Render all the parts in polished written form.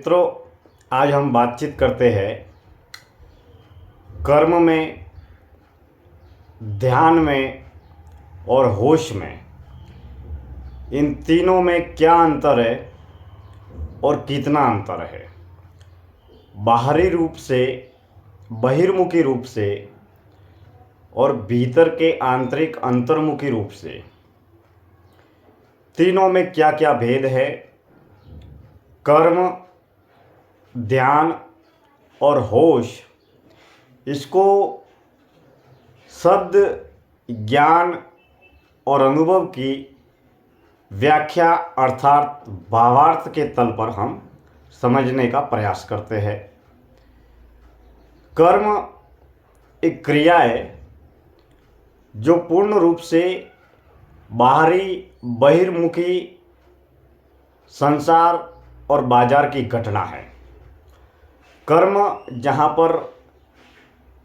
मित्रों, आज हम बातचीत करते हैं कर्म में, ध्यान में और होश में। इन तीनों में क्या अंतर है और कितना अंतर है। बाहरी रूप से, बहिर्मुखी रूप से और भीतर के आंतरिक अंतर्मुखी रूप से तीनों में क्या क्या भेद है। कर्म, ध्यान और होश, इसको शब्द, ज्ञान और अनुभव की व्याख्या अर्थात भावार्थ के तल पर हम समझने का प्रयास करते हैं। कर्म एक क्रिया है जो पूर्ण रूप से बाहरी, बहिर्मुखी संसार और बाजार की घटना है। कर्म जहाँ पर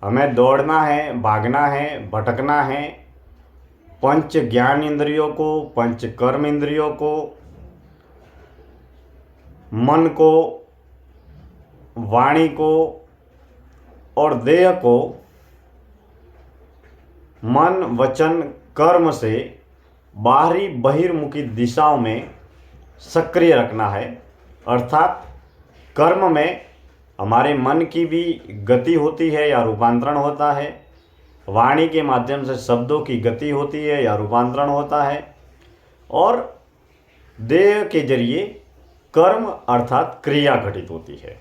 हमें दौड़ना है, भागना है, भटकना है, पंच ज्ञान इंद्रियों को, पंच कर्म इंद्रियों को, मन को, वाणी को और देह को मन, वचन, कर्म से बाहरी, बहिर्मुखी दिशाओं में सक्रिय रखना है। अर्थात कर्म में हमारे मन की भी गति होती है या रूपांतरण होता है, वाणी के माध्यम से शब्दों की गति होती है या रूपांतरण होता है, और देह के जरिए कर्म अर्थात क्रिया घटित होती है।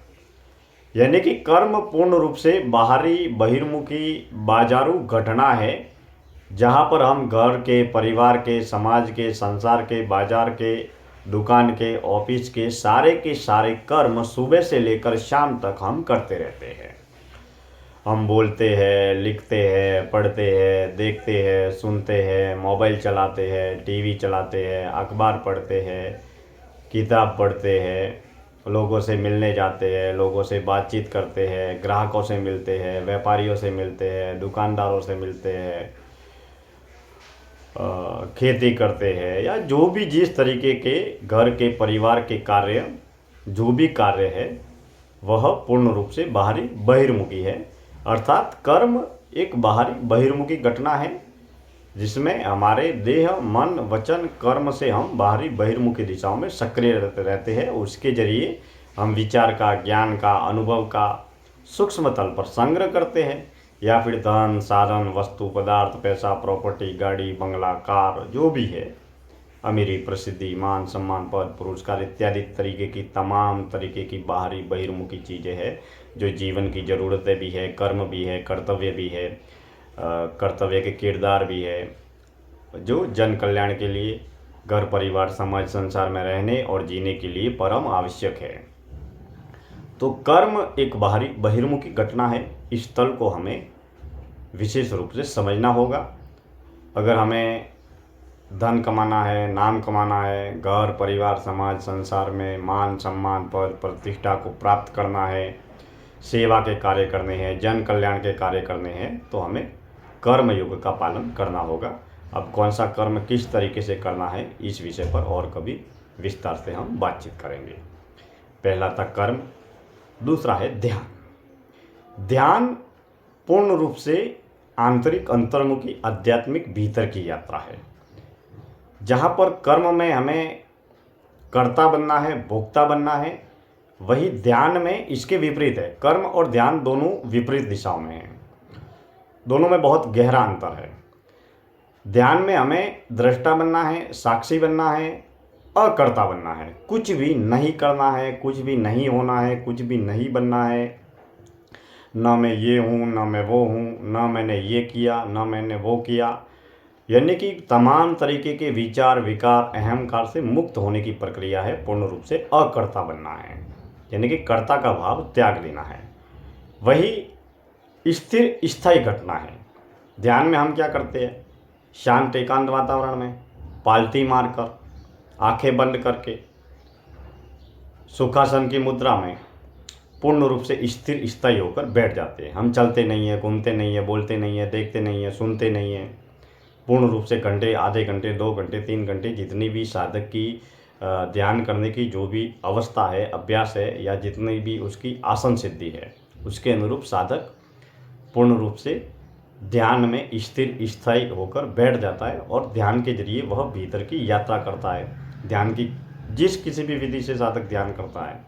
यानी कि कर्म पूर्ण रूप से बाहरी, बहिर्मुखी, बाजारू घटना है, जहाँ पर हम घर के, परिवार के, समाज के, संसार के, बाजार के, दुकान के, ऑफिस के सारे कर्म सुबह से लेकर शाम तक हम करते रहते हैं। हम बोलते हैं, लिखते हैं, पढ़ते हैं, देखते हैं, सुनते हैं, मोबाइल चलाते हैं, टीवी चलाते हैं, अखबार पढ़ते हैं, किताब पढ़ते हैं, लोगों से मिलने जाते हैं, लोगों से बातचीत करते हैं, ग्राहकों से मिलते हैं, व्यापारियों से मिलते हैं, दुकानदारों से मिलते हैं, खेती करते हैं, या जो भी जिस तरीके के घर के, परिवार के कार्य, जो भी कार्य है वह पूर्ण रूप से बाहरी, बहिर्मुखी है। अर्थात कर्म एक बाहरी, बहिर्मुखी घटना है जिसमें हमारे देह, मन, वचन, कर्म से हम बाहरी, बहिर्मुखी दिशाओं में सक्रिय रहते हैं। उसके जरिए हम विचार का, ज्ञान का, अनुभव का सूक्ष्म तल पर संग्रह करते हैं, या फिर धन, साधन, वस्तु, पदार्थ, पैसा, प्रॉपर्टी, गाड़ी, बंगला, कार, जो भी है, अमीरी, प्रसिद्धि, मान, सम्मान, पद, पुरस्कार इत्यादि तरीके की तमाम तरीके की बाहरी, बहिर्मुखी चीज़ें हैं जो जीवन की ज़रूरतें भी है, कर्म भी है, कर्तव्य भी है, कर्तव्य के किरदार भी है, जो जन कल्याण के लिए, घर, परिवार, समाज, संसार में रहने और जीने के लिए परम आवश्यक है। तो कर्म एक बाहरी, बहिर्मुखी घटना है। इस तल को हमें विशेष रूप से समझना होगा। अगर हमें धन कमाना है, नाम कमाना है, घर, परिवार, समाज, संसार में मान, सम्मान, पद, प्रतिष्ठा को प्राप्त करना है, सेवा के कार्य करने हैं, जन कल्याण के कार्य करने हैं, तो हमें कर्म योग का पालन करना होगा। अब कौन सा कर्म किस तरीके से करना है, इस विषय पर और कभी विस्तार से हम बातचीत करेंगे। पहला था कर्म, दूसरा है ध्यान। ध्यान पूर्ण रूप से आंतरिक, अंतर्मुखी, आध्यात्मिक, भीतर की यात्रा है, जहाँ पर कर्म में हमें कर्ता बनना है, भोक्ता बनना है। वही ध्यान में इसके विपरीत है। कर्म और ध्यान दोनों विपरीत दिशाओं में हैं, दोनों में बहुत गहरा अंतर है। ध्यान में हमें दृष्टा बनना है, साक्षी बनना है, अकर्ता बनना है। कुछ भी नहीं करना है, कुछ भी नहीं होना है, कुछ भी नहीं बनना है। न मैं ये हूँ, न मैं वो हूँ, न मैंने ये किया, न मैंने वो किया। यानी कि तमाम तरीके के विचार, विकार, अहंकार से मुक्त होने की प्रक्रिया है। पूर्ण रूप से अकर्ता बनना है, यानी कि कर्ता का भाव त्याग देना है। वही स्थिर, स्थायी घटना है। ध्यान में हम क्या करते हैं? शांत एकांत वातावरण में पालती मारकर, आंखें बंद करके, सुखासन की मुद्रा में पूर्ण रूप से स्थिर, स्थायी होकर बैठ जाते हैं। हम चलते नहीं हैं, घूमते नहीं हैं, बोलते नहीं हैं, देखते नहीं हैं, सुनते नहीं हैं। पूर्ण रूप से घंटे, आधे घंटे, 2 घंटे, 3 घंटे, जितनी भी साधक की ध्यान करने की जो भी अवस्था है, अभ्यास है, या जितनी भी उसकी आसन सिद्धि है, उसके अनुरूप साधक पूर्ण रूप से ध्यान में स्थिर स्थायी होकर बैठ जाता है और ध्यान के जरिए वह भीतर की यात्रा करता है। ध्यान की जिस किसी भी विधि से साधक ध्यान करता है,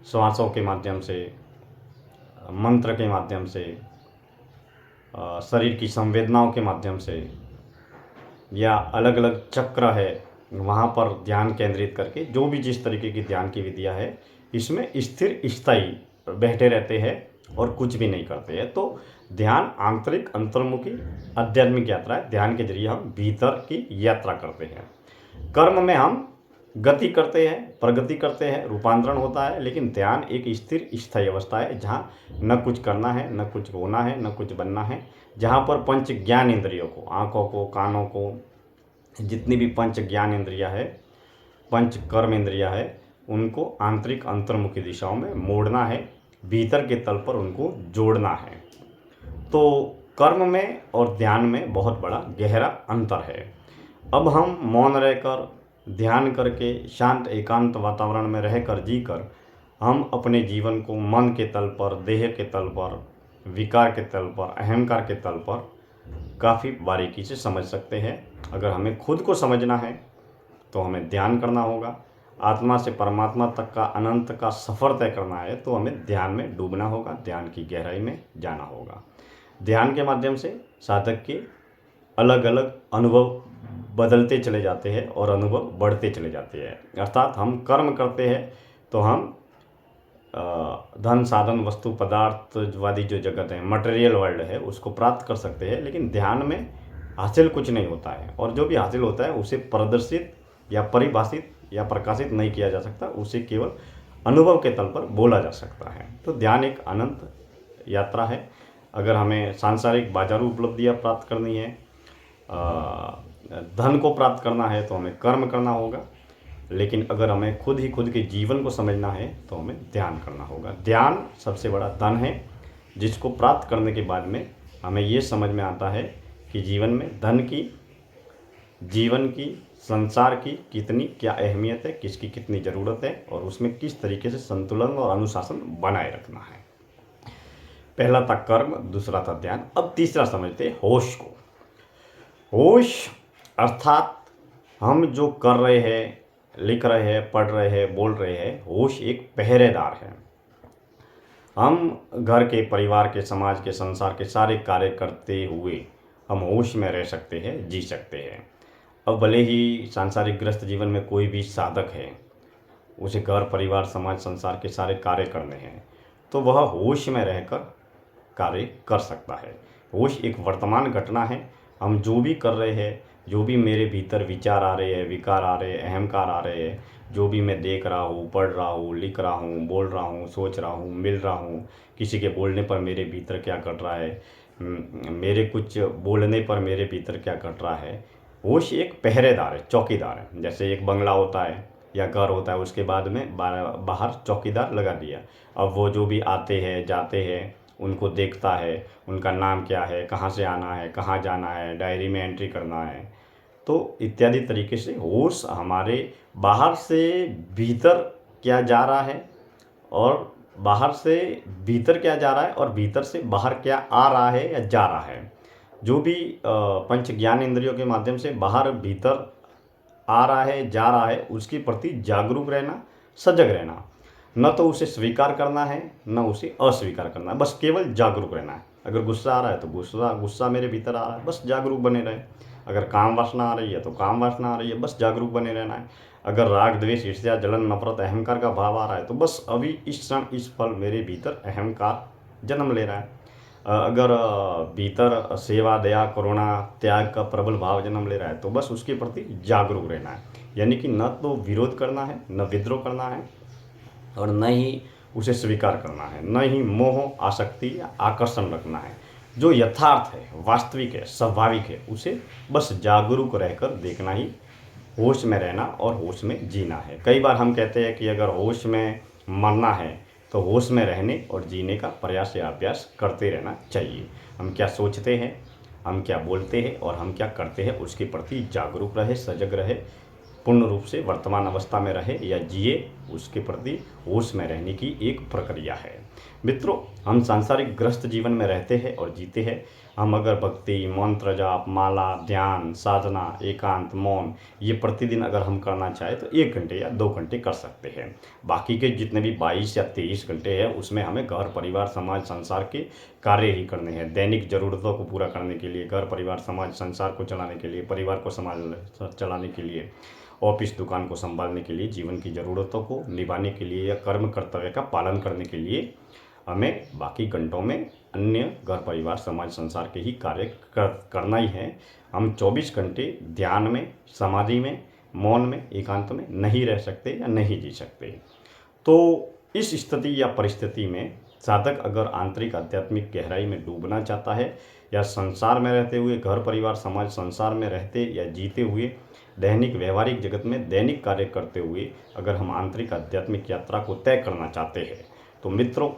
श्वासों के माध्यम से, मंत्र के माध्यम से, शरीर की संवेदनाओं के माध्यम से, या अलग अलग चक्र है वहाँ पर ध्यान केंद्रित करके, जो भी जिस तरीके की ध्यान की विधियाँ है, इसमें स्थिर स्थायी बैठे रहते हैं और कुछ भी नहीं करते हैं। तो ध्यान आंतरिक अंतर्मुखी आध्यात्मिक यात्रा है। ध्यान के जरिए हम भीतर की यात्रा करते हैं। कर्म में हम गति करते हैं, प्रगति करते हैं, रूपांतरण होता है, लेकिन ध्यान एक स्थिर स्थायी अवस्था है जहाँ न कुछ करना है, न कुछ होना है, न कुछ बनना है। जहाँ पर पंच ज्ञान इंद्रियों को, आँखों को, कानों को, जितनी भी पंच ज्ञान इंद्रियाँ है, पंच कर्म इंद्रियाँ है, उनको आंतरिक अंतर्मुखी दिशाओं में मोड़ना है, भीतर के तल पर उनको जोड़ना है। तो कर्म में और ध्यान में बहुत बड़ा गहरा अंतर है। अब हम मौन रहकर, ध्यान करके, शांत एकांत वातावरण में रहकर, जीकर हम अपने जीवन को मन के तल पर, देह के तल पर, विकार के तल पर, अहंकार के तल पर काफ़ी बारीकी से समझ सकते हैं। अगर हमें खुद को समझना है तो हमें ध्यान करना होगा। आत्मा से परमात्मा तक का अनंत का सफ़र तय करना है तो हमें ध्यान में डूबना होगा, ध्यान की गहराई में जाना होगा। ध्यान के माध्यम से साधक के अलग अलग अनुभव बदलते चले जाते हैं और अनुभव बढ़ते चले जाते हैं। अर्थात हम कर्म करते हैं तो हम धन, साधन, वस्तु, पदार्थवादी जो जगत है, मटेरियल वर्ल्ड है, उसको प्राप्त कर सकते हैं, लेकिन ध्यान में हासिल कुछ नहीं होता है। और जो भी हासिल होता है उसे प्रदर्शित या परिभाषित या प्रकाशित नहीं किया जा सकता, उसे केवल अनुभव के तल पर बोला जा सकता है। तो ध्यान एक अनंत यात्रा है। अगर हमें सांसारिक बाजारू उपलब्धियाँ प्राप्त करनी है, धन को प्राप्त करना है, तो हमें कर्म करना होगा। लेकिन अगर हमें खुद के जीवन को समझना है तो हमें ध्यान करना होगा। ध्यान सबसे बड़ा धन है, जिसको प्राप्त करने के बाद में हमें ये समझ में आता है कि जीवन में धन की, जीवन की, संसार की कितनी क्या अहमियत है, किसकी कितनी ज़रूरत है, और उसमें किस तरीके से संतुलन और अनुशासन बनाए रखना है। पहला था कर्म, दूसरा था ध्यान। अब तीसरा समझते हैं होश को। होश अर्थात हम जो कर रहे हैं, लिख रहे हैं, पढ़ रहे हैं, बोल रहे हैं, होश एक पहरेदार है। हम घर के, परिवार के, समाज के, संसार के सारे कार्य करते हुए हम होश में रह सकते हैं, जी सकते हैं। अब भले ही सांसारिक ग्रस्त जीवन में कोई भी साधक है, उसे घर, परिवार, समाज, संसार के सारे कार्य करने हैं, तो वह होश में रहकर कार्य कर सकता है। होश एक वर्तमान घटना है। हम जो भी कर रहे हैं, जो भी मेरे भीतर विचार आ रहे हैं, विकार आ रहे हैं, अहंकार आ रहे हैं, जो भी मैं देख रहा हूँ, पढ़ रहा हूँ, लिख रहा हूँ, बोल रहा हूँ, सोच रहा हूँ, मिल रहा हूँ, किसी के बोलने पर मेरे भीतर क्या घट रहा है, मेरे कुछ बोलने पर मेरे भीतर क्या घट रहा है। होश एक पहरेदार है, चौकीदार है। जैसे एक बंगला होता है या घर होता है, उसके बाद में बाहर चौकीदार लगा दिया। अब वो जो भी आते हैं, जाते हैं, उनको देखता है, उनका नाम क्या है, कहाँ से आना है, कहाँ जाना है, डायरी में एंट्री करना है, तो इत्यादि तरीके से होश हमारे बाहर से भीतर क्या जा रहा है, और बाहर से भीतर क्या जा रहा है, और भीतर से बाहर क्या आ रहा है या जा रहा है। जो भी पंच ज्ञान इंद्रियों के माध्यम से बाहर भीतर आ रहा है, जा रहा है, उसके प्रति जागरूक रहना, सजग रहना। न तो उसे स्वीकार करना है, न उसे अस्वीकार करना है, बस केवल जागरूक रहना है। अगर गुस्सा आ रहा है तो गुस्सा मेरे भीतर आ रहा है, बस जागरूक बने रहे। अगर काम वासना आ रही है तो काम वासना आ रही है, बस जागरूक बने रहना है। अगर राग, द्वेष, ईर्ष्या, जलन, नफरत, अहंकार का भाव आ रहा है तो बस अभी इस क्षण, इस पल मेरे भीतर अहंकार जन्म ले रहा है। अगर भीतर सेवा, दया, करुणा, त्याग का प्रबल भाव जन्म ले रहा है तो बस उसके प्रति जागरूक रहना है। यानी कि न तो विरोध करना है, न विद्रोह करना है, और न ही उसे स्वीकार करना है, न ही मोह, आसक्ति या आकर्षण रखना है। जो यथार्थ है, वास्तविक है, स्वाभाविक है, उसे बस जागरूक रहकर देखना ही होश में रहना और होश में जीना है। कई बार हम कहते हैं कि अगर होश में मरना है तो होश में रहने और जीने का प्रयास या अभ्यास करते रहना चाहिए। हम क्या सोचते हैं, हम क्या बोलते हैं और हम क्या करते हैं, उसके प्रति जागरूक रहे, सजग रहे, पूर्ण रूप से वर्तमान अवस्था में रहे या जिए, उसके प्रति होश में रहने की एक प्रक्रिया है। मित्रों, हम सांसारिक ग्रस्त जीवन में रहते हैं और जीते हैं। हम अगर भक्ति, मंत्र जाप, माला, ध्यान, साधना, एकांत, मौन ये प्रतिदिन अगर हम करना चाहें तो 1 घंटे या 2 घंटे कर सकते हैं। बाकी के जितने भी 22 या 23 घंटे हैं उसमें हमें घर परिवार समाज संसार के कार्य ही करने हैं। दैनिक ज़रूरतों को पूरा करने के लिए, घर परिवार समाज संसार को चलाने के लिए, परिवार को चलाने के लिए, ऑफिस दुकान को संभालने के लिए, जीवन की ज़रूरतों को निभाने के लिए या कर्म कर्तव्य का पालन करने के लिए हमें बाकी घंटों में अन्य घर परिवार समाज संसार के ही कार्य करना ही है। हम 24 घंटे ध्यान में, समाधि में, मौन में, एकांत में नहीं रह सकते या नहीं जी सकते। तो इस स्थिति या परिस्थिति में साधक अगर आंतरिक आध्यात्मिक गहराई में डूबना चाहता है या संसार में रहते हुए, घर परिवार समाज संसार में रहते या जीते हुए, दैनिक व्यवहारिक जगत में दैनिक कार्य करते हुए अगर हम आंतरिक आध्यात्मिक यात्रा को तय करना चाहते हैं तो मित्रों,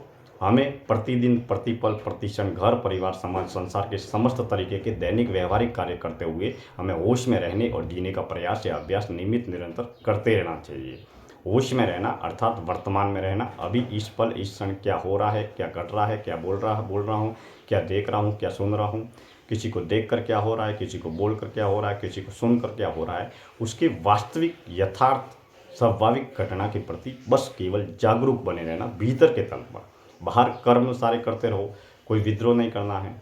हमें प्रतिदिन, प्रतिपल, प्रतिक्षण घर परिवार समाज संसार के समस्त तरीके के दैनिक व्यवहारिक कार्य करते हुए हमें होश में रहने और जीने का प्रयास या अभ्यास नियमित निरंतर करते रहना चाहिए। होश में रहना अर्थात वर्तमान में रहना, अभी इस पल इस क्षण क्या हो रहा है, क्या घट रहा है, क्या बोल रहा हूँ, क्या देख रहा हूँ, क्या सुन रहा हूँ, किसी को देखकर क्या हो रहा है, किसी को बोलकर क्या हो रहा है, किसी को सुनकर क्या हो रहा है, उसके वास्तविक यथार्थ स्वाभाविक घटना के प्रति बस केवल जागरूक बने रहना भीतर के तल पर। बाहर कर्म सारे करते रहो, कोई विद्रोह नहीं करना है।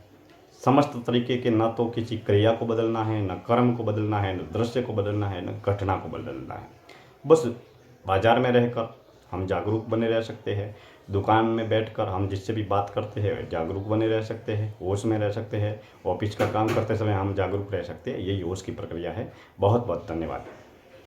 समस्त तरीके के न तो किसी क्रिया को बदलना है, न कर्म को बदलना है, न दृश्य को बदलना है, न घटना को बदलना है। बस बाजार में रहकर हम जागरूक बने रह सकते हैं, दुकान में बैठकर हम जिससे भी बात करते हैं जागरूक बने रह सकते हैं, होश में रह सकते हैं, ऑफिस का काम करते समय हम जागरूक रह सकते हैं। यही होश की प्रक्रिया है। बहुत बहुत धन्यवाद।